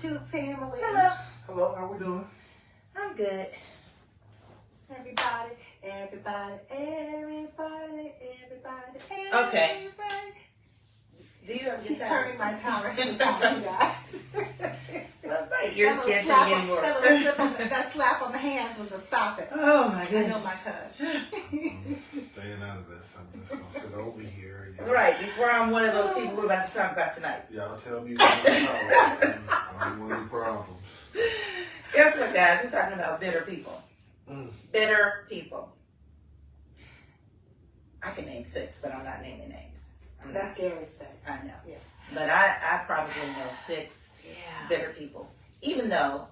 YouTube family. Hello. Hello, how we doing? I'm good. Everybody. Okay. Do you have She's good turning my power switch on, you guys. Well, my ears That little can't slap take on- anymore. That, little slip on the, that slap on the hands was a stop it. Oh my I know goodness. my cousin. Staying out of this. I'm just gonna sit over here and Right, before I'm one of those people we're about to talk about tonight. y'all tell me what I don't want any problems. Guess what, guys? We're talking about bitter people. Bitter people. I can name 6, but I'm not naming names. That's Gary's thing. I know. Yeah. But I probably know 6 bitter people. Even though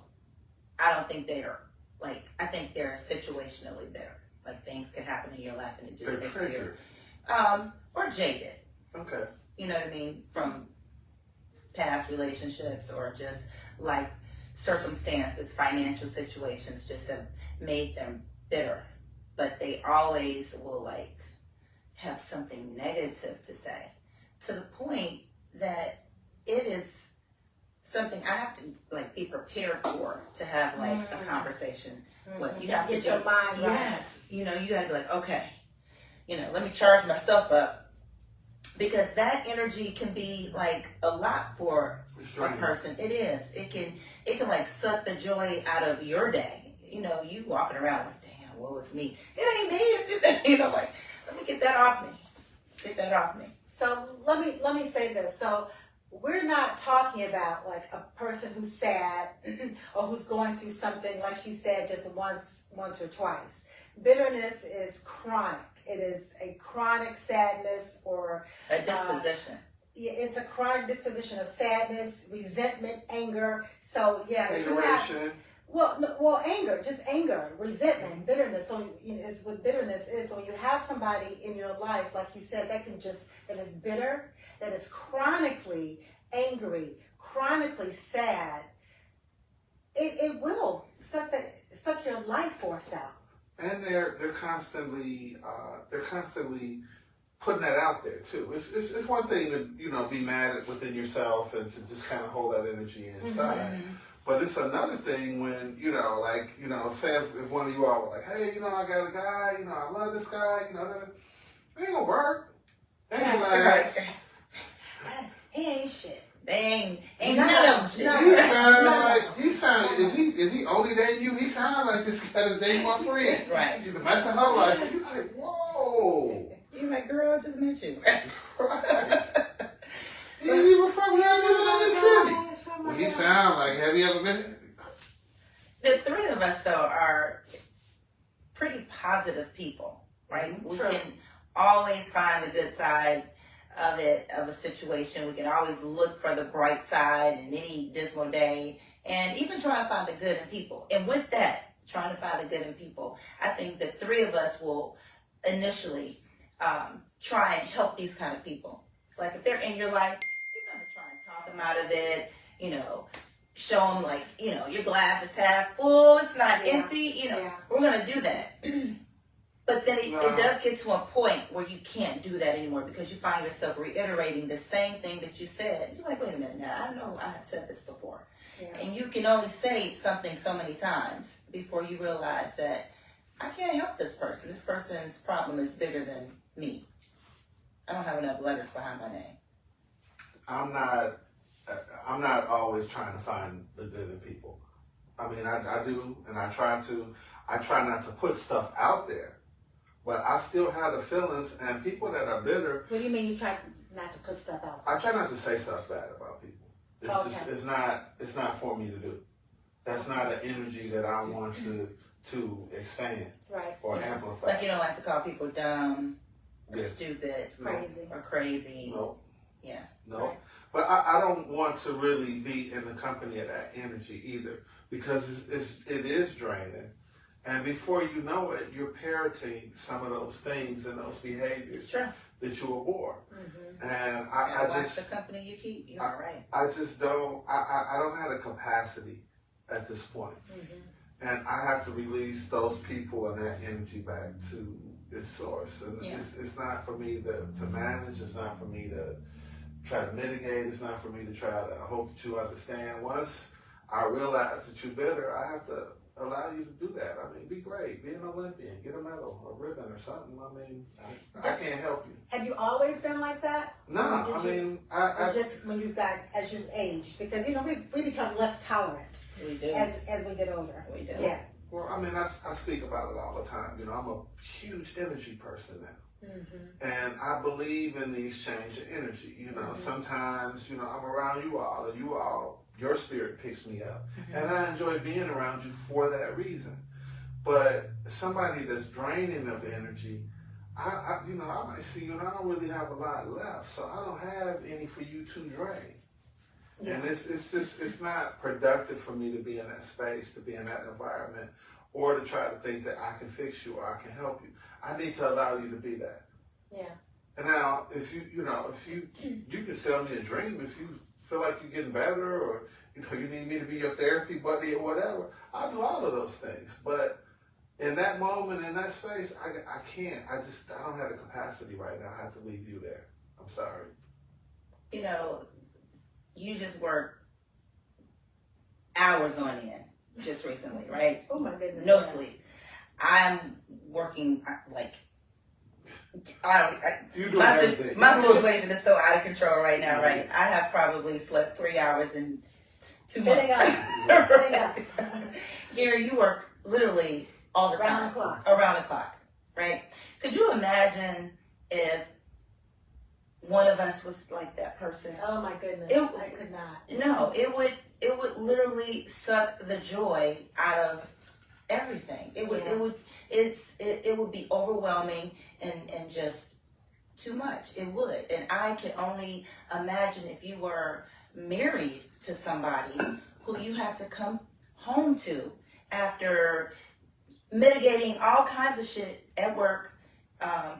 I don't think they're, like, I think they're situationally bitter. Like, things could happen in your life and it just They're makes triggered. you, or jaded. Okay. You know what I mean? From past relationships or just life circumstances, financial situations just have made them bitter. But they always will, like, have something negative to say, to the point that it is something I have to, like, be prepared for, to have, like, a conversation with. You have to Get your mind right. Yes. You know, you gotta be like, okay, you know, let me charge myself up, because that energy can be like a lot for a Restraining. person. It is. It can like suck the joy out of your day. You know, you walking around like, damn, woe is me. It ain't me. It's you know, like, let me get that off me. Get that off me. So let me say this. So we're not talking about like a person who's sad or who's going through something, like she said, just once or twice. Bitterness is chronic. It is a chronic sadness or A disposition. it's a chronic disposition of sadness, resentment, anger. So yeah, if you have Hateration. anger, just anger, resentment, bitterness. So it's what bitterness is. So when you have somebody in your life, like you said, that is bitter, that is chronically angry, chronically sad, it will suck your life force out. And they're constantly putting that out there too. It's one thing to be mad within yourself and to just kind of hold that energy inside. But it's another thing when say if one of you all were like, hey, I got a guy, I love this guy, it ain't gonna work. It ain't gonna last. He ain't shit. Ain't none of them shit. Is he only dating you? He sound like this guy is dating my friend. Right. He's messing her life. And you're like, whoa. You're like, girl, I just met you. Right. He ain't even from here, living in the city. Well, he sound like, have you ever been? The 3 of us, though, are pretty positive people, right? We True. can always find the good side of a situation. We can always look for the bright side in any dismal day, and even try to find the good in people. And with that, trying to find the good in people, I think the 3 of us will initially try and help these kind of people. Like, if they're in your life, you're going to try and talk them out of it, show them, like, your glass is half full, it's not empty, we're going to do that. But then it does get to a point where you can't do that anymore, because you find yourself reiterating the same thing that you said. You're like, wait a minute now, I know I have said this before. Yeah. And you can only say something so many times before you realize that I can't help this person. This person's problem is bigger than me. I don't have enough letters behind my name. I'm not always trying to find the good in people. I mean, I do, and I try not to put stuff out there, but I still have the feelings, and people that are bitter. What do you mean you try not to put stuff out? I try not to say stuff bad about people. It's Okay. it's not for me to do. That's not an energy that I want to expand Right. or amplify. Like, you don't like to call people dumb or Yeah. stupid Crazy. or crazy. No. Yeah. No. Right. But I don't want to really be in the company of that energy either, because it is draining. And before you know it, you're parroting some of those things and those behaviors It's true. that you abhor. Mm-hmm. And I I watch just the company you keep. You're all right. I just don't I don't have the capacity at this point. Mm-hmm. And I have to release those people and that energy back to its source. And Yeah. it's not for me to manage. It's not for me to try to mitigate. It's not for me to try to hope that you understand. Once I realize that you're bitter, I have to allow you to do that. I mean, be great, be an Olympian, get a medal, a ribbon or something. I mean, I can't help you. Have you always been like that? No, I mean, I just when you've got, as you've aged, because you know we become less tolerant We do. as we get older. We do. Yeah. well, I mean, I speak about it all the time. You know, I'm a huge energy person now. And I believe in the exchange of energy. You know, sometimes, you know, I'm around you all, and you all, your spirit picks me up. And I enjoy being around you for that reason. But somebody that's draining of energy, I you know, I might see you and I don't really have a lot left, so I don't have any for you to drain. Yeah. And it's not productive for me to be in that space, to be in that environment, or to try to think that I can fix you or I can help you. I need to allow you to be that. Yeah. And now, if you can sell me a dream, if you feel like you're getting better, or you know you need me to be your therapy buddy or whatever, I'll do all of those things. But in that moment, in that space, I can't. I don't have the capacity right now. I have to leave you there. I'm sorry. You know, you just worked hours on end just recently, right? Oh my goodness. No yeah. sleep. I'm working like You do my everything. my situation is so out of control right now, right? I have probably slept 3 hours in 2 months. Sitting up. Sitting up. Gary, you work literally all the Around time. the clock. Around the clock, right? Could you imagine if one of us was like that person? Oh my goodness. It- I could not. No, it would literally suck the joy out of everything. It would be overwhelming and just too much. It would. And I can only imagine if you were married to somebody who you have to come home to after mitigating all kinds of shit at work,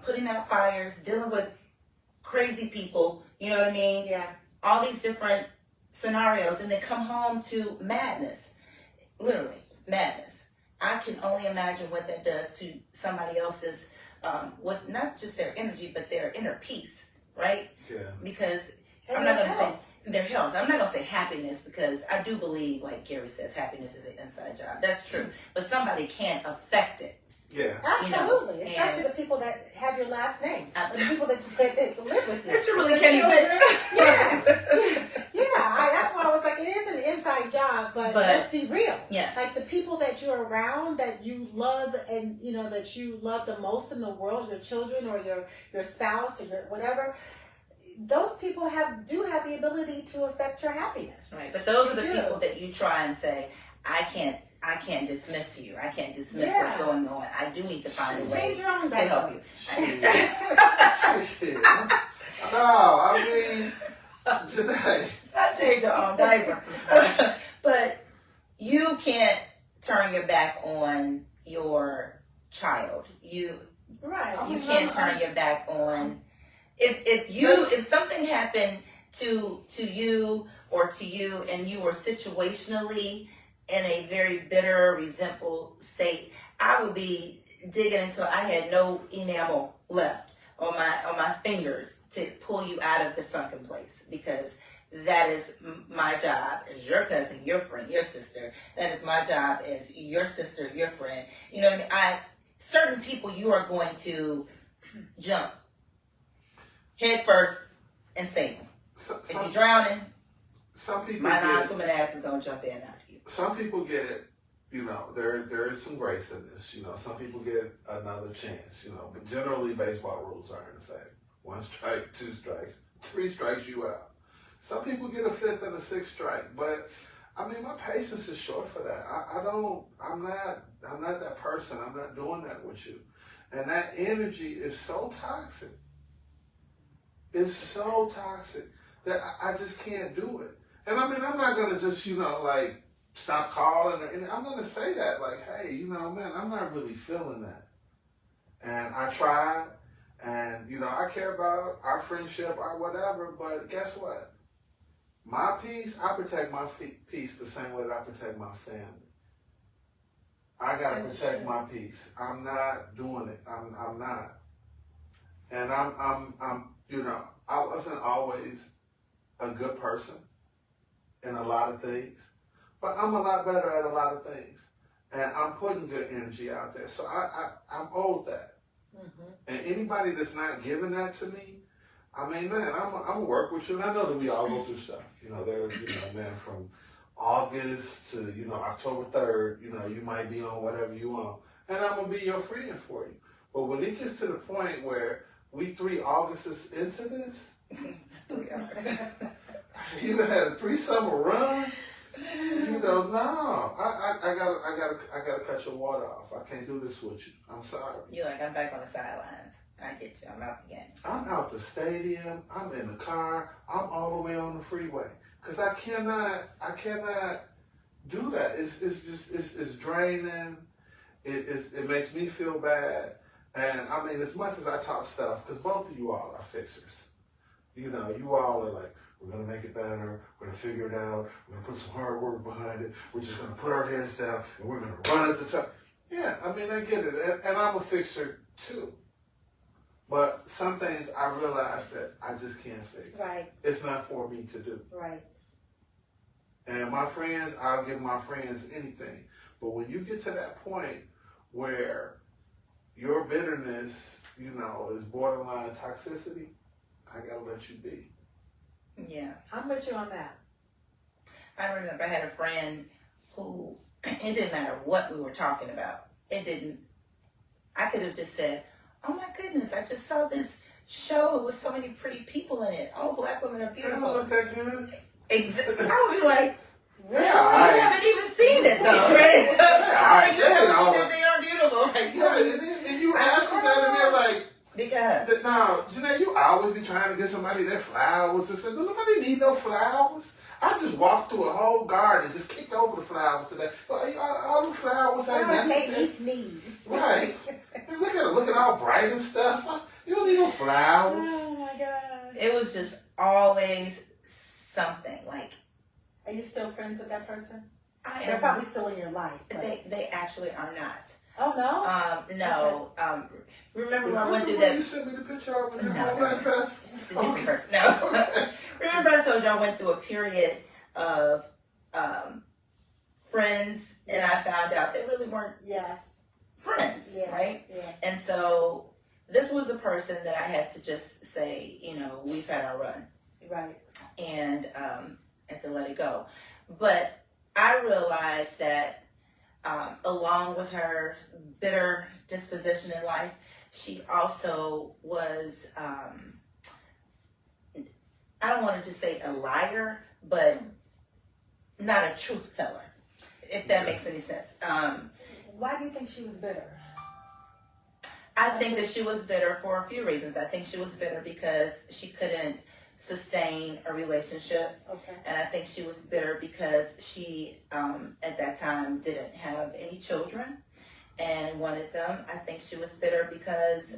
putting out fires, dealing with crazy people, you know what I mean? Yeah. All these different scenarios, and then come home to madness. Literally, madness. I can only imagine what that does to somebody else's, what not just their energy, but their inner peace, right? Yeah. Because And I'm not their going to say health. their health. I'm not going to say happiness, because I do believe, like Gary says, happiness is an inside job. That's true. But somebody can't affect it. Yeah. Absolutely. You know, Especially and- the people that have your last name. Ab- Or the people that live with you. That you really The can't children. Yeah. That's why I was like, it is an inside job, but let's be real. Yes. Like the people that you're around, that you love, and you know that you love the most in the world, your children or your spouse or your whatever, those people do have the ability to affect your happiness. Right. But those are the They do. people that you try and say, I can't dismiss you. I can't dismiss Yeah. what's going on. I do need to find a way Change your own to help diaper. you. Shit. No, I mean, today. Not change your own diaper. But you can't turn your back on your child. You Right. I mean, can't turn your back on if something happened to you or to you, and you were situationally in a very bitter, resentful state, I would be digging until I had no enamel left on my fingers to pull you out of the sunken place, because that is my job as your cousin, your friend, your sister. That is my job as your sister, your friend. You know what I mean? Certain people you are going to jump head first and save them. If you're drowning, Some people my get, non-swimming ass is gonna jump in after you. some people get, you know, there is some grace in this. You know, some people get another chance. You know, but generally baseball rules are in effect. 1 strike, 2 strikes, 3 strikes, you out. Some people get a 5th and a 6th strike, but I mean, my patience is short for that. I'm not that person. I'm not doing that with you. And that energy is so toxic. It's so toxic that I just can't do it. And I mean, I'm not going to just, you know, like, stop calling. And I'm going to say that, like, hey, you know, man, I'm not really feeling that. And I tried. And, you know, I care about our friendship, our whatever. But guess what? My peace, I protect my peace the same way that I protect my family. I got to That's protect true. my peace. I'm not doing it. I'm not. And I'm, you know, I wasn't always a good person in a lot of things, but I'm a lot better at a lot of things, and I'm putting good energy out there. So I'm owed that. And anybody that's not giving that to me, I mean, man, I'm gonna work with you, and I know that we all go through stuff. Man, from August to October 3rd, you might be on whatever you want, and I'm gonna be your friend for you. But when it gets to the point where we 3 Augusts into this, 3 hours. you done had a 3-summer run. No, I gotta cut your water off. I can't do this with you. I'm sorry. You're like, I'm back on the sidelines. I get you. I'm out the game. I'm out the stadium. I'm in the car. I'm all the way on the freeway. Cause I cannot do that. It's draining. It makes me feel bad. And I mean, as much as I talk stuff, cause both of you all are fixers. You all are like, we're going to make it better. We're going to figure it out. We're going to put some hard work behind it. We're just going to put our heads down and we're going to run at the top. Yeah, I mean, I get it. And I'm a fixer too. But some things I realize that I just can't fix. Right. It's not for me to do. Right. And my friends, I'll give my friends anything. But when you get to that point where your bitterness, is borderline toxicity, I got to let you be. Yeah. I'm with you on that. I remember I had a friend who, it didn't matter what we were talking about. I could have just said, oh my goodness, I just saw this show with so many pretty people in it. Oh, black women are They don't beautiful. look that good. I would be like, really? Yeah, You haven't even seen it though, right? How are you they telling know. me that they are beautiful? Like, you Right, and you ask them that and they're like, because now, Janae, you always be trying to get somebody their flowers and stuff. Nobody need no flowers. I just walked through a whole garden, just kicked over the flowers today. All the flowers ain't Flowers make necessary. me sneeze. Right. And look at it, looking all bright and stuff. You don't need no flowers. Oh my God. it was just always something. Like, Are you still friends with that person? I They're am. probably still in your life. But... They actually are not. Oh no. No. Remember Is when I that went the through one that? you sent me the picture of in your No, home no. address? It's a different person. No. Remember I told you I went through a period of friends, and I found out they really weren't Yes. friends, Yeah. right? Yeah. And so this was a person that I had to just say, we've had our run, Right. and had to let it go. But I realized that along with her bitter disposition in life, she also was, I don't want to just say a liar, but not a truth teller, if that makes any sense. Why do you think she was bitter? I think that she was bitter for a few reasons. I think she was bitter because she couldn't sustain a relationship. Okay. And I think she was bitter because she, at that time, didn't have any children and wanted them. I think she was bitter because,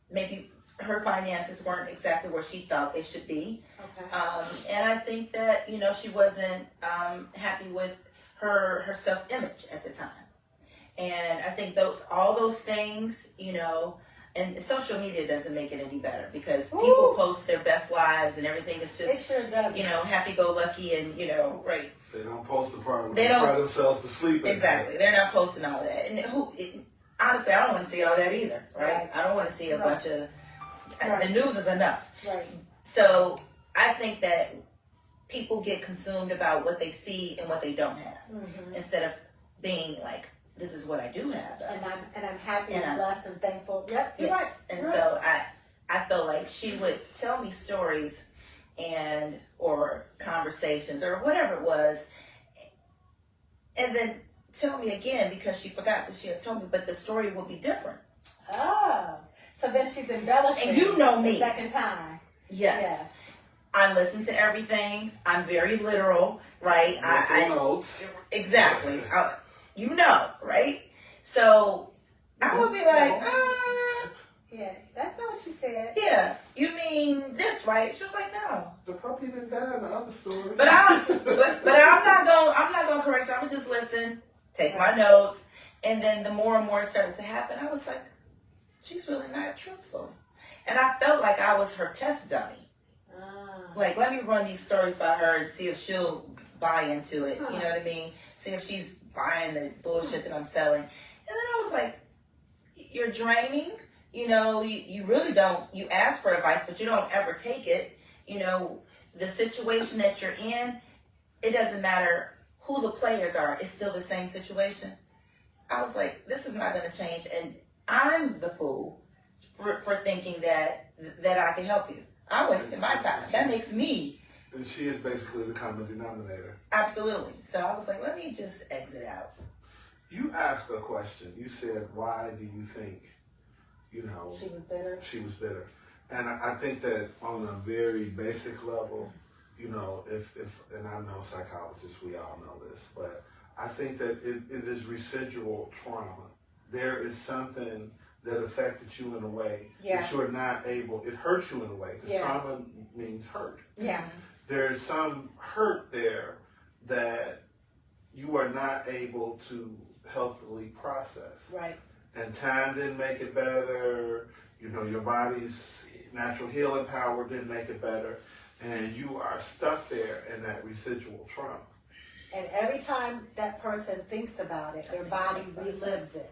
maybe her finances weren't exactly where she thought they should be. Okay. And I think that, she wasn't happy with her self-image at the time. And I think all those things, and social media doesn't make it any better because people post their best lives and everything is It just, sure does. happy-go-lucky and, right. They don't post the part where They they don't- cry themselves to sleep. at Exactly. night. They're not posting all that. And honestly, I don't want to see all that either, right? Right. I don't want to see a Right. bunch of, Right. the news is enough. Right. So I think that people get consumed about what they see and what they don't have instead of being like, this is what I do have. Though. And I'm happy And and I'm- blessed and thankful. Yep. You're Yes. right. And You're so I felt like she would tell me stories or conversations or whatever it was, and then tell me again because she forgot that she had told me, but the story will be different. Oh, so then she's embellishing. And you know me. The second time. Yes. I listen to everything. I'm very literal, right? Mental notes. Exactly. Right? So I would be like, Yeah, that's not what she said. yeah, you mean this, right? She was like, no. The puppy didn't die in the other story. But I'm not gonna correct you. I'm gonna just listen, take my notes, and then the more and more it started to happen, I was like, she's really not truthful, and I felt like I was her test dummy. Like, let me run these stories by her and see if she'll buy into it. You know what I mean? See if she's buying the bullshit that I'm selling. And then I was like, you're draining. You know, you really don't. You ask for advice, but you don't ever take it. You know, the situation that you're in, it doesn't matter who the players are. It's still the same situation. I was like, this is not going to change. And I'm the fool for thinking that I can help you. I'm wasting my time. That makes me. And she is basically the common denominator. Absolutely. So I was like, let me just exit out. You asked a question. You said, why do you think, you know, She was bitter. she was bitter? And I think that on a very basic level, you know, if and I'm no psychologist, we all know this, but I think that it is residual trauma. There is something that affected you in a way that you're not able, it hurts you in a way, because trauma means hurt. Yeah. There is some hurt there that you are not able to healthily process. Right. And time didn't make it better, you know, your body's natural healing power didn't make it better, and you are stuck there in that residual trauma. And every time that person thinks about it, their body relives it.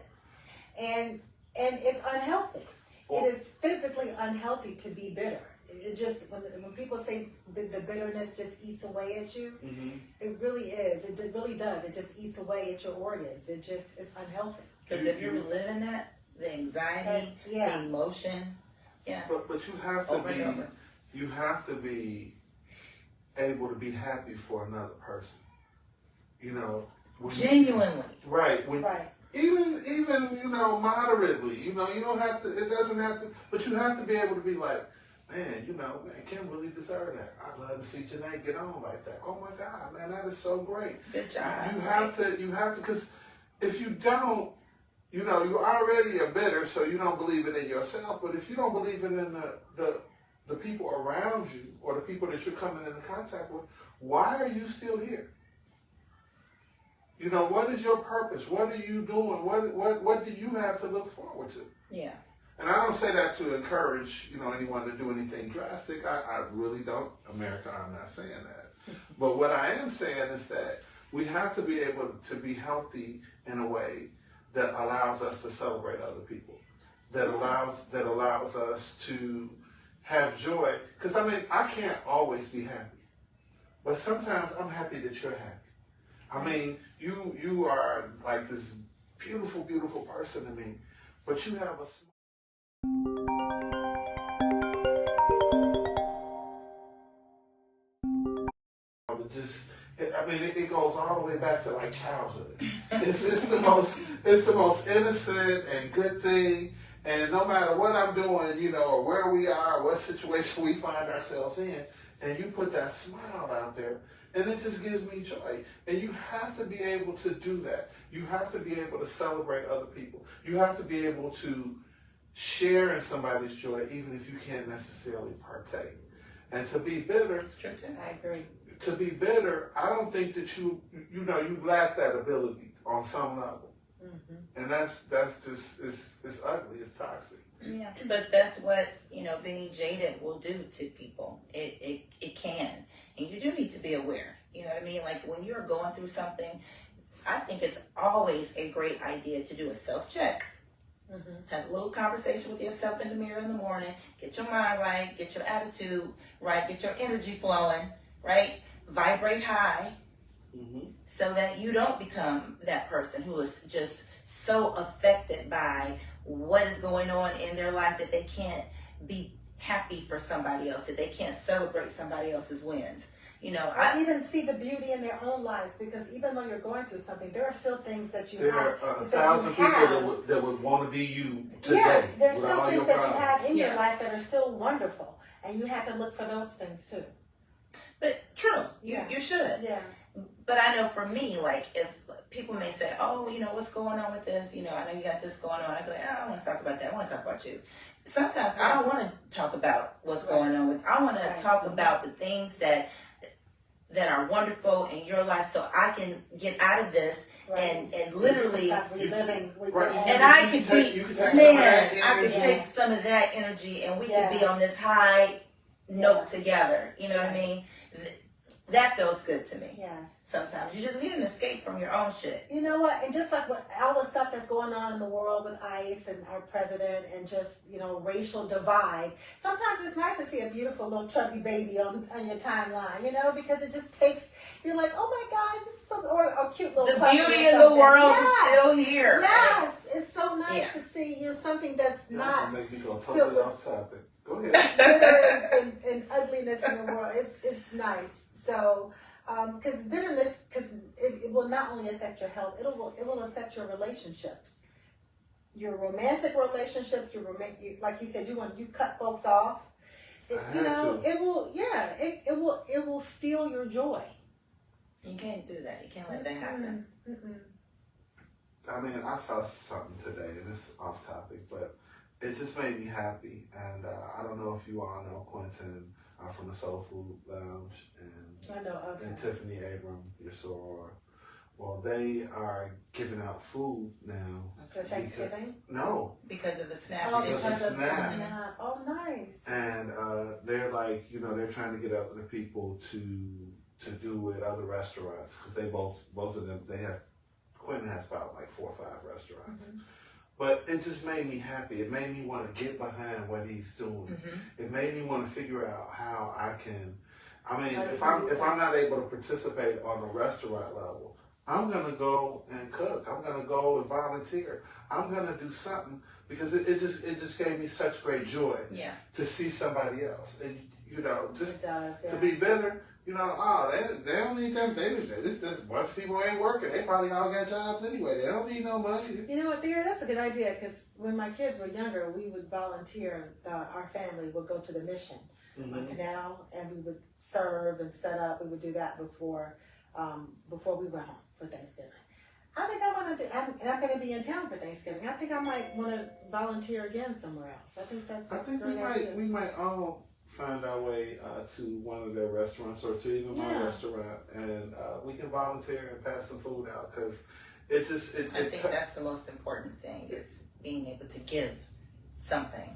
And it's unhealthy. It is physically unhealthy to be bitter. It just, when people say the bitterness just eats away at you, it really is. It really does. It just eats away at your organs. It's unhealthy. Because if you're reliving that, the anxiety, the emotion, But you have to Over and over. you have to be able to be happy for another person. You know, genuinely. Right. Even you know, moderately. You know, you don't have to. It doesn't have to. But you have to be able to be like, man, you know, man, Kim really deserved that. I'd love to see Janae get on like that. Oh my God, man, that is so great. Good job. You have to, because if you don't, you know, you already are bitter, so you don't believe it in yourself. But if you don't believe it in the people around you or the people that you're coming into contact with, why are you still here? You know, what is your purpose? What are you doing? What do you have to look forward to? Yeah. And I don't say that to encourage, you know, anyone to do anything drastic. I really don't. America, I'm not saying that. But what I am saying is that we have to be able to be healthy in a way that allows us to celebrate other people, that allows us to have joy. Because, I mean, I can't always be happy. But sometimes I'm happy that you're happy. I mean, you are like this beautiful, beautiful person to me, but you have a it goes all the way back to like childhood. It's the most innocent and good thing. And no matter what I'm doing, you know, or where we are, what situation we find ourselves in, and you put that smile out there, and it just gives me joy. And you have to be able to do that. You have to be able to celebrate other people. You have to be able to share in somebody's joy, even if you can't necessarily partake. And to be bitter, I agree. To be bitter, I don't think that you lack that ability on some level. And that's just, it's ugly, it's toxic. Yeah, but that's what, you know, being jaded will do to people. It can. And you do need to be aware. You know what I mean? Like when you're going through something, I think it's always a great idea to do a self-check. Have a little conversation with yourself in the mirror in the morning. Get your mind right. Get your attitude right. Get your energy flowing, right? Vibrate high. So that you don't become that person who is just so affected by what is going on in their life that they can't be happy for somebody else, that they can't celebrate somebody else's wins. You know, I even see the beauty in their own lives, because even though you're going through something, there are still things that you there have. There are 1,000 people that would want to be you today. Yeah, there's still all things your that you have in your Yeah. life that are still wonderful, and you have to look for those things too. but true, Yeah. you should. Yeah. But I know for me, like if people may say, oh, you know, what's going on with this? You know, I know you got this going on. I'd be like, oh, I don't want to talk about that. I want to talk about you. Sometimes I don't want to talk about what's going on with. I want to talk about the things that are wonderful in your life, so I can get out of this and literally. Stop reliving. And I could take some of that I could energy. take some of that energy, and we could be on this high note Yes. together. You know what I Yes. mean? That feels good to me. Yes. Sometimes you just need an escape from your own shit. You know what? And just like what all the stuff that's going on in the world with ICE and our president and just, racial divide, sometimes it's nice to see a beautiful little chubby baby on your timeline, because it just takes, you're like, oh my God, this is so, or a cute little The puppy beauty or in the something. world Yes. is still here. Yes. It's so nice Yeah. to see, something that's not Make me go filled totally with off topic. Go ahead. bitter and ugliness in the world. It's nice. So, because bitterness, it will not only affect your health, it will affect your relationships, your romantic relationships. Like you said, you cut folks off. It will steal your joy. You can't do that. You can't let that happen. I mean, I saw something today, and it's off topic, but it just made me happy. And I don't know if you all know Quentin from the Soul Food Lounge, I know of and it. Tiffany Abram, your soror. Well, they are giving out food now. For Thanksgiving? No. Because of the SNAP Oh, Because issue. of because of the SNAP. SNAP. Oh, nice. And they're like, they're trying to get other people to do it, other restaurants, because they both of them, Quentin has about like 4 or 5 restaurants. Mm-hmm. But it just made me happy. It made me want to get behind what he's doing. Mm-hmm. It made me want to figure out how I can. I mean, How to if produce I'm not able to participate on a restaurant level, I'm gonna go and cook. I'm gonna go and volunteer. I'm gonna do something because it just gave me such great joy Yeah. to see somebody else, and just It does, yeah. to be bitter. They don't need them. This a bunch of people ain't working. They probably all got jobs anyway. They don't need no money. You know what, Theo? That's a good idea because when my kids were younger, we would volunteer. Our family would go to the mission on Canal, and we would serve and set up. We would do that before we went home for Thanksgiving. I think I want to do, and I'm going to be in town for Thanksgiving. I think I might want to volunteer again somewhere else. I think that's a great idea. we might all find our way to one of their restaurants or to even my restaurant, and we can volunteer and pass some food out because I think that's the most important thing is being able to give something,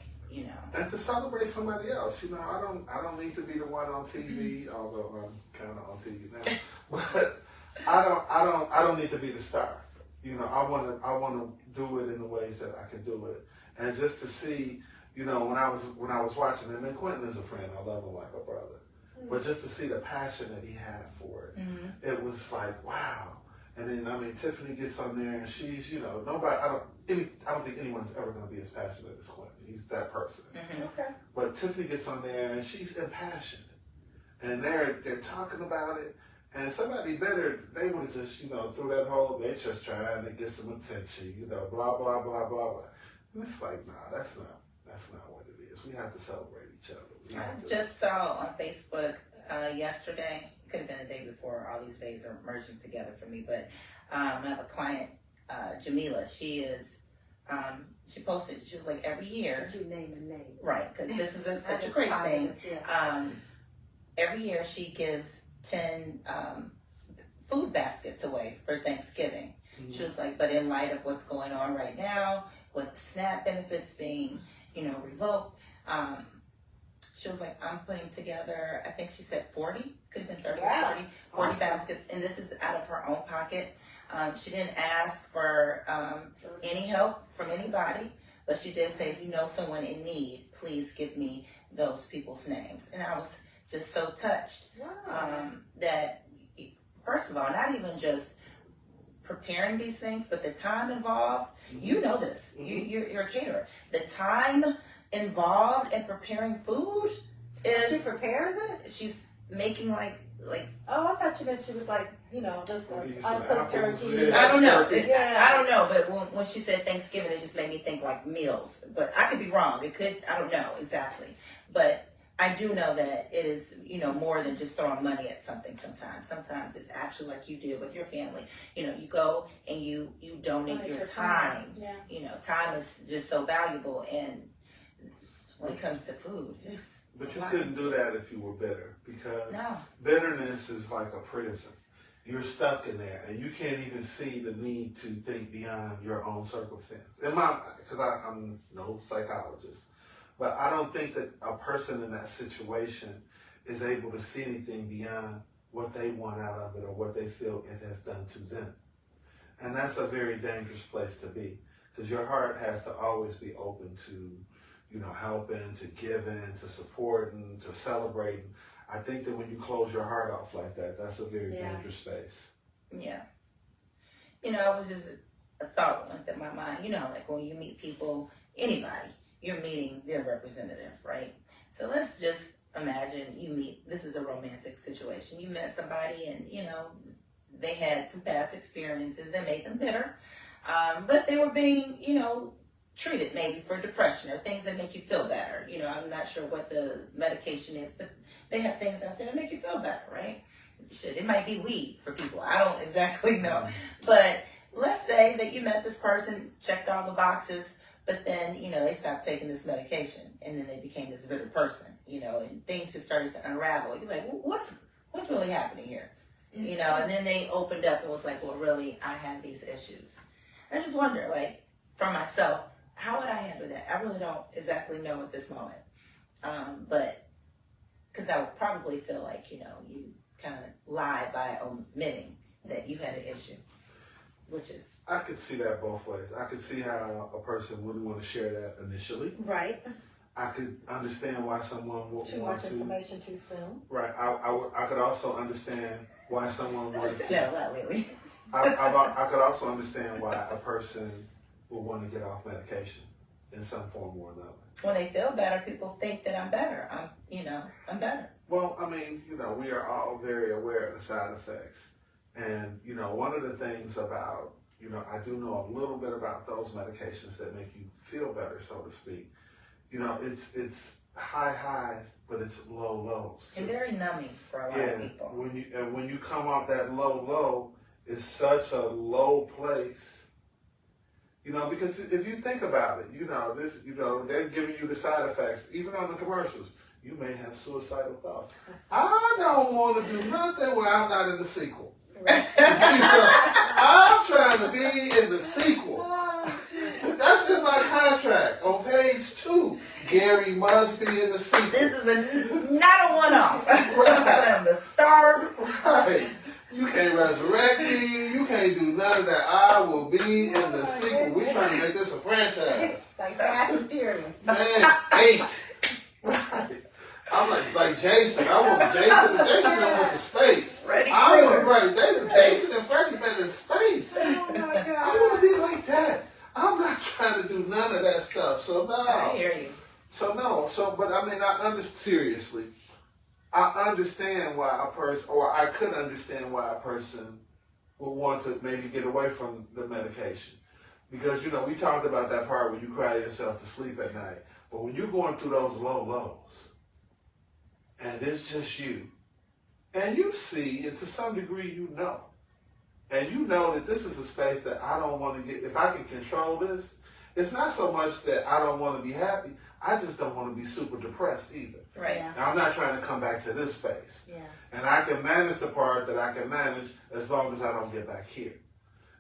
and to celebrate somebody else. I don't need to be the one on TV, although I'm kind of on TV now, but I don't need to be the star. I want to do it in the ways that I can do it, and just to see. When I was watching him, and Quentin is a friend, I love him like a brother. But just to see the passion that he had for it, it was like, wow. And then Tiffany gets on there, and she's nobody. I don't think anyone's ever going to be as passionate as Quentin. He's that person. Okay. But Tiffany gets on there, and she's impassioned, and they're talking about it. And somebody better, they would have just through that whole, they're just trying to get some attention, blah blah blah blah blah. And it's like, nah, that's not what it is. We have to celebrate each other. I just saw on Facebook yesterday, it could have been the day before, all these days are merging together for me, but I have a client, Jamila, she posted, she was like, every year, Did you name a name? right, because this is such That a is great positive, thing, yeah. every year she gives 10 food baskets away for Thanksgiving. She was like, but in light of what's going on right now, with the SNAP benefits being revoked. She was like, I'm putting together, I think she said 40, could have been 30 or 40 Awesome. baskets, and this is out of her own pocket. She didn't ask for any help from anybody, but she did say, if you know someone in need, please give me those people's names. And I was just so touched that, first of all, not even just preparing these things, but the time involved, you know this, you're a caterer. The time involved in preparing food is... She prepares it? She's making like... Oh, I thought you meant she was like, just Maybe some uncooked apples, turkey. yeah. I don't know. Yeah. I don't know, but when she said Thanksgiving, it just made me think like meals. But I could be wrong. It could, I don't know exactly. But I do know that it is, more than just throwing money at something sometimes. Sometimes it's actually like you did with your family. You go and you donate your time. Yeah. Time is just so valuable. And when it comes to food, it's... But you couldn't do that if you were bitter, because No. bitterness is like a prison. You're stuck in there, and you can't even see the need to think beyond your own circumstance. Because I'm no psychologist, But I don't think that a person in that situation is able to see anything beyond what they want out of it or what they feel it has done to them. And that's a very dangerous place to be, because your heart has to always be open to, helping, to giving, to supporting, to celebrating. I think that when you close your heart off like that, that's a very dangerous space. Yeah. It was just a thought went through my mind. Like when you meet people, anybody, you're meeting their representative, right? So let's just imagine this is a romantic situation. You met somebody and, they had some past experiences that made them bitter. But they were being, treated maybe for depression or things that make you feel better. I'm not sure what the medication is, but they have things out there that make you feel better, right? Shit, it might be weed for people. I don't exactly know. But let's say that you met this person, checked all the boxes, but then, they stopped taking this medication and then they became this bitter person, and things just started to unravel. You're like, well, what's really happening here? And then they opened up and was like, well, really, I have these issues. I just wonder, like, for myself, how would I handle that? I really don't exactly know at this moment. But, because I would probably feel like, you kind of lied by omitting that you had an issue, which is... I could see that both ways. I could see how a person wouldn't want to share that initially. Right. I could understand why someone would Too want much to. information too soon. Right. I could also understand why someone wanted to. No, not really. I could also understand why a person would want to get off medication in some form or another. When they feel better, people think that I'm better. I'm better. Well, I mean, we are all very aware of the side effects. And, one of the things about, I do know a little bit about those medications that make you feel better, so to speak. It's high highs, but it's low lows too. And very numbing for a lot of people. When you come off that low, it's such a low place. Because if you think about it, they're giving you the side effects, even on the commercials. You may have suicidal thoughts. I don't want to do nothing where I'm not in the sequel. Right. I'm trying to be in the sequel. That's in my contract on page 2. Gary must be in the sequel. This is not a one-off. I'm the star. Right. You can't resurrect me. You can't do none of that. I will be in the sequel. We're trying to make this a franchise. Like Fast and Furious. Man, 8. Right. I'm like Jason. I want Jason. Jason done went to space. Freddy I Krueger. want Jason and Freddy been in space. Oh my God. I want to be like that. I'm not trying to do none of that stuff. So no. I hear you. So no. But I mean, seriously, I understand why a person, or I could understand why a person would want to maybe get away from the medication. Because, we talked about that part where you cry yourself to sleep at night. But when you're going through those low lows, and it's just you, and you see, and to some degree and you know that this is a space that I don't want to get, if I can control this, it's not so much that I don't want to be happy, I just don't want to be super depressed either. Right. Yeah. Now, I'm not trying to come back to this space. Yeah. And I can manage the part that I can manage as long as I don't get back here.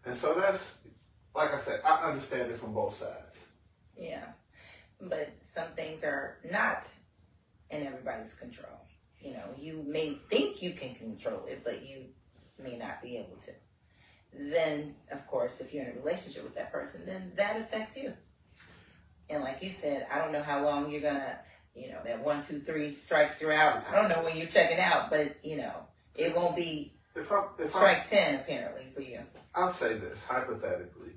And so that's, like I said, I understand it from both sides. Yeah. But some things are not in everybody's control. You may think you can control it, but you may not be able to. Then, of course, if you're in a relationship with that person, then that affects you. And like you said, I don't know how long you're gonna, that 1, 2, 3 strikes you're out. I don't know when you're checking out, but it won't be strike 10 apparently for you. I'll say this hypothetically,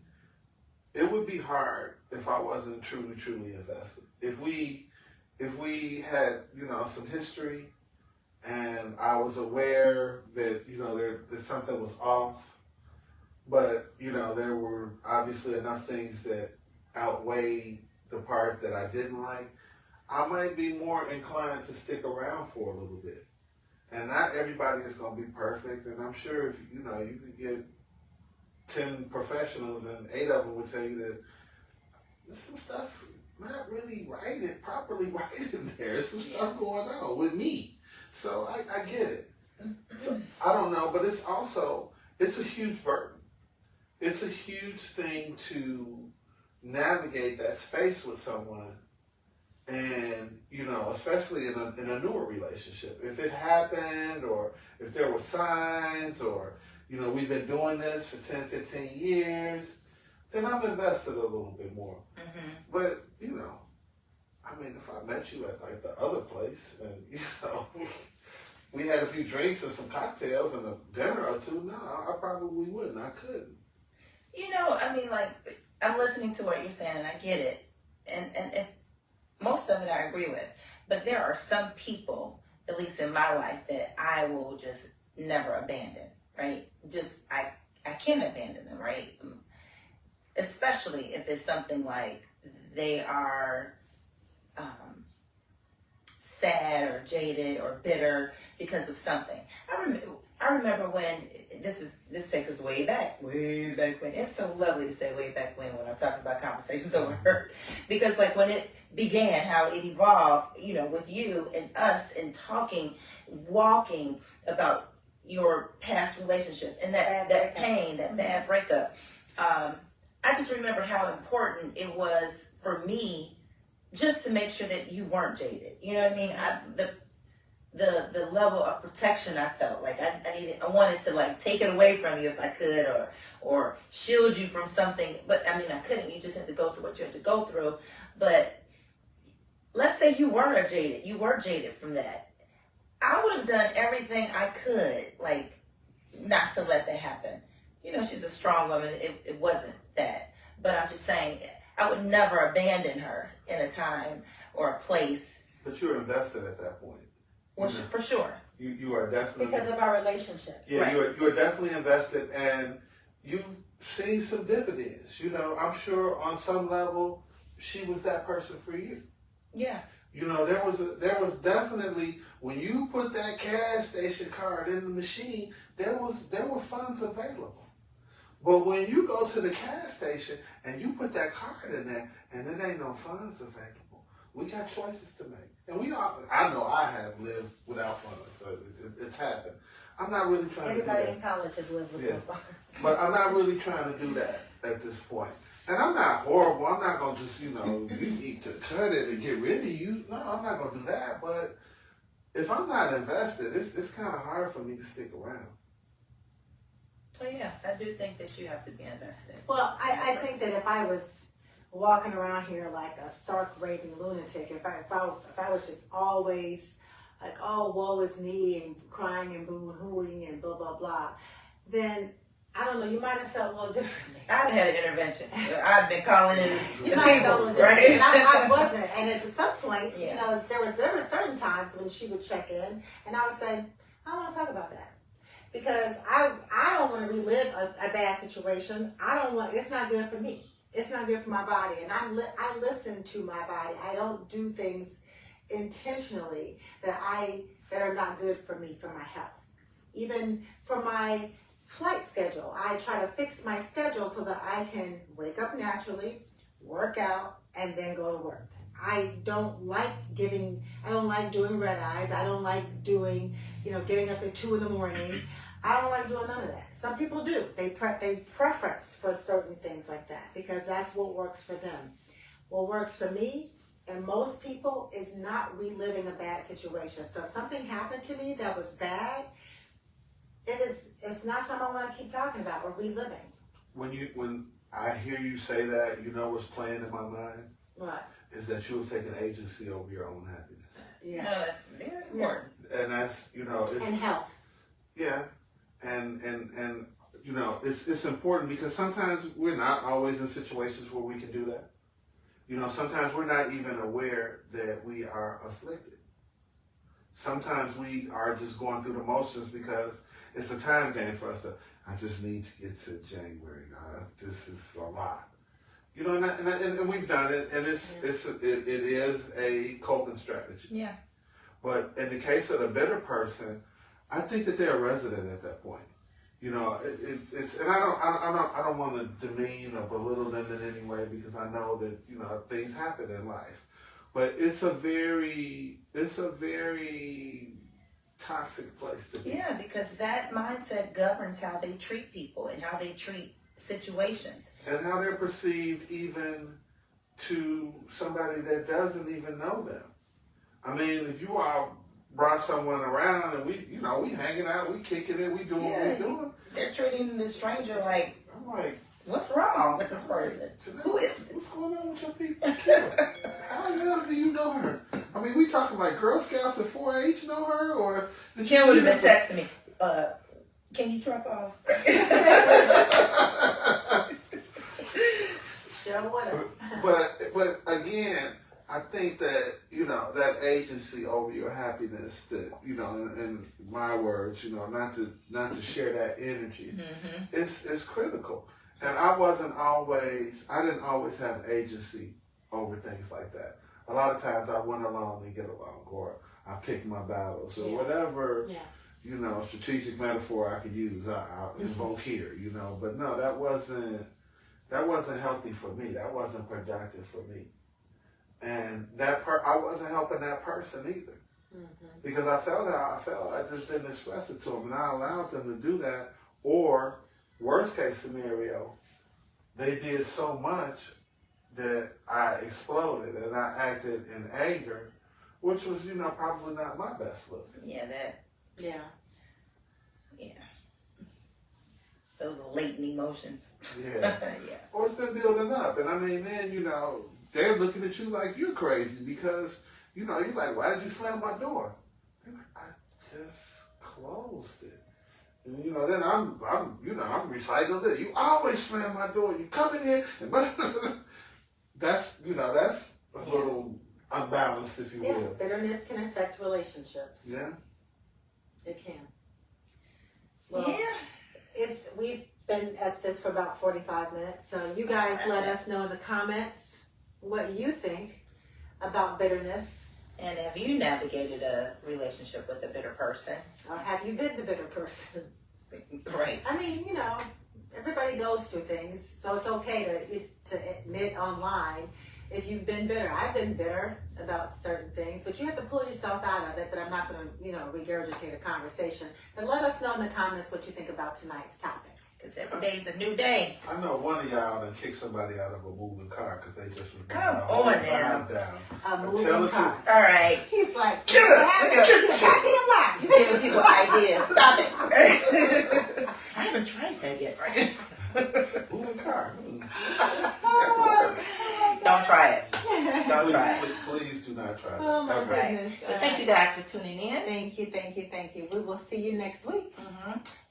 it would be hard if I wasn't truly invested. If we had some history, and I was aware that that something was off, but there were obviously enough things that outweighed the part that I didn't like, I might be more inclined to stick around for a little bit. And not everybody is going to be perfect, and I'm sure if you could get 10 professionals and 8 of them would tell you that there's some stuff not really properly right in there. There's some stuff going on with me. So I get it. So I don't know, but it's a huge burden. It's a huge thing to navigate that space with someone And, you know, especially in a newer relationship, if it happened or if there were signs or, you know, we've been doing this for 10, 15 years, then I'm invested a little bit more. Mm-hmm. But, you know, I mean, if I met you at like the other place and, you know, we had a few drinks and some cocktails and a dinner or two, no, I probably wouldn't. I couldn't. You know, I mean, like, I'm listening to what you're saying and I get it. And most of it I agree with. But there are some people, at least in my life, that I will just never abandon, right? Just, I can't abandon them, right? Especially if it's something like they are sad or jaded or bitter because of something. I remember when this takes us way back when. It's so lovely to say way back when I'm talking about conversations over her, because like when it began, how it evolved, you know, with you and us and talking, walking about your past relationship and that pain, that bad breakup. I just remember how important it was for me just to make sure that you weren't jaded. You know what I mean? The level of protection I felt like I wanted to like take it away from you if I could, or shield you from something. But I mean, I couldn't. You just had to go through what you had to go through. But let's say you were jaded from that. I would have done everything I could, like, not to let that happen. You know, she's a strong woman. It wasn't that. But I'm just saying, I would never abandon her in a time or a place. But you're invested at that point. Well, for sure. You are definitely. Because of our relationship. Yeah, right. you're definitely invested, and you've seen some dividends. You know, I'm sure on some level, she was that person for you. Yeah. You know, there was definitely, when you put that gas station card in the machine, there were funds available. But when you go to the gas station and you put that card in there and there ain't no funds available, we got choices to make. And I know I have lived without funds. So it's happened. I'm not really trying Everybody to do in college has lived with no funds. but I'm not really trying to do that at this point. And I'm not horrible. I'm not going to just, you need to cut it and get rid of you. No, I'm not going to do that. But if I'm not invested, it's kind of hard for me to stick around. So yeah, I do think that you have to be invested. Well, I think that if I was walking around here like a stark raving lunatic, if I was just always like, oh, woe is me, and crying and boo-hooing and blah, blah, blah, then I don't know, you might have felt a little differently. I'd had an intervention. I've been calling in You the might have felt a people, little right? different. And I wasn't. And at some point, Yeah. there were certain times when she would check in, and I would say, I don't want to talk about that. Because I don't want to relive a bad situation. It's not good for me. It's not good for my body. And I listen to my body. I don't do things intentionally that are not good for me, for my health. Even for my flight schedule, I try to fix my schedule so that I can wake up naturally, work out, and then go to work. I don't like doing red eyes. I don't like doing, getting up at 2 a.m. I don't like doing none of that. Some people do. They preference for certain things like that because that's what works for them. What works for me and most people is not reliving a bad situation. So if something happened to me that was bad, it's not something I want to keep talking about or reliving. When I hear you say that, what's playing in my mind? What? Is that you have taken agency over your own happiness. Yeah. No, that's very important. And that's, it's... And health. Yeah. And it's important because sometimes we're not always in situations where we can do that. Sometimes we're not even aware that we are afflicted. Sometimes we are just going through the motions because it's a time game for us I just need to get to January. This is a lot. And we've done it, and it is a coping strategy. Yeah. But in the case of the bitter person, I think that they're a resident at that point. It's and I don't want to demean or belittle them in any way because I know that things happen in life, but it's a very toxic place to be. Yeah, because that mindset governs how they treat people and how they treat situations and how they're perceived even to somebody that doesn't even know them. I mean, if you all brought someone around and we hanging out, we kicking it, we doing what we doing. They're treating the stranger like, I'm like, what's wrong with this person? Who is what's going on with your people? How the hell do you know her? I mean, we talking like Girl Scouts at 4-H know her, or Kim would have been texting me, can you drop off? Sure would've. But again, I think that, that agency over your happiness, that, in my words, not to share that energy, it's critical. And I didn't always have agency over things like that. A lot of times I went along and get along, or I picked my battles, or whatever, strategic metaphor I could use, I'll invoke here, But no, that wasn't healthy for me. That wasn't productive for me. And I wasn't helping that person either. Because I felt I just didn't express it to them, and I allowed them to do that. Or, worst case scenario, they did so much that I exploded and I acted in anger, which was, probably not my best look. Yeah. Those are latent emotions. Yeah. Or it's been building up. And I mean, then, they're looking at you like you're crazy because, you're like, why did you slam my door? And I just closed it. And, then I'm reciting it. You always slam my door. You come in here and that's a little unbalanced, if you will. Bitterness can affect relationships. Yeah. It can. Well, we've been at this for about 45 minutes, so you guys let us know in the comments what you think about bitterness. And have you navigated a relationship with a bitter person? Or have you been the bitter person? Right. I mean, everybody goes through things, so it's okay to admit online if you've been bitter. I've been bitter about certain things, but you have to pull yourself out of it. But I'm not going to, regurgitate a conversation. And let us know in the comments what you think about tonight's topic. Because every day's a new day. I know one of y'all done kicked somebody out of a moving car because they just was Come on now. down. A moving car. All right. He's like, goddamn lie. You're giving people ideas. Stop it. I haven't tried that yet. Moving car. Don't try it. Don't try it. Please do not try it. Oh my Ever. goodness. But thank you guys for tuning in. Thank you. We will see you next week.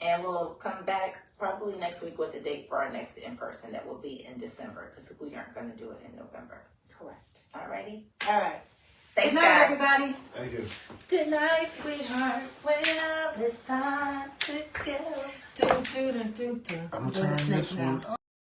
And we'll come back probably next week with a date for our next in-person that will be in December because we aren't going to do it in November. Correct. Alrighty. All right. Thanks, Good night, guys. everybody. Thank you. Good night, sweetheart. Well, it's time to go. Do, do, do, do, do. I'm gonna turn this one up.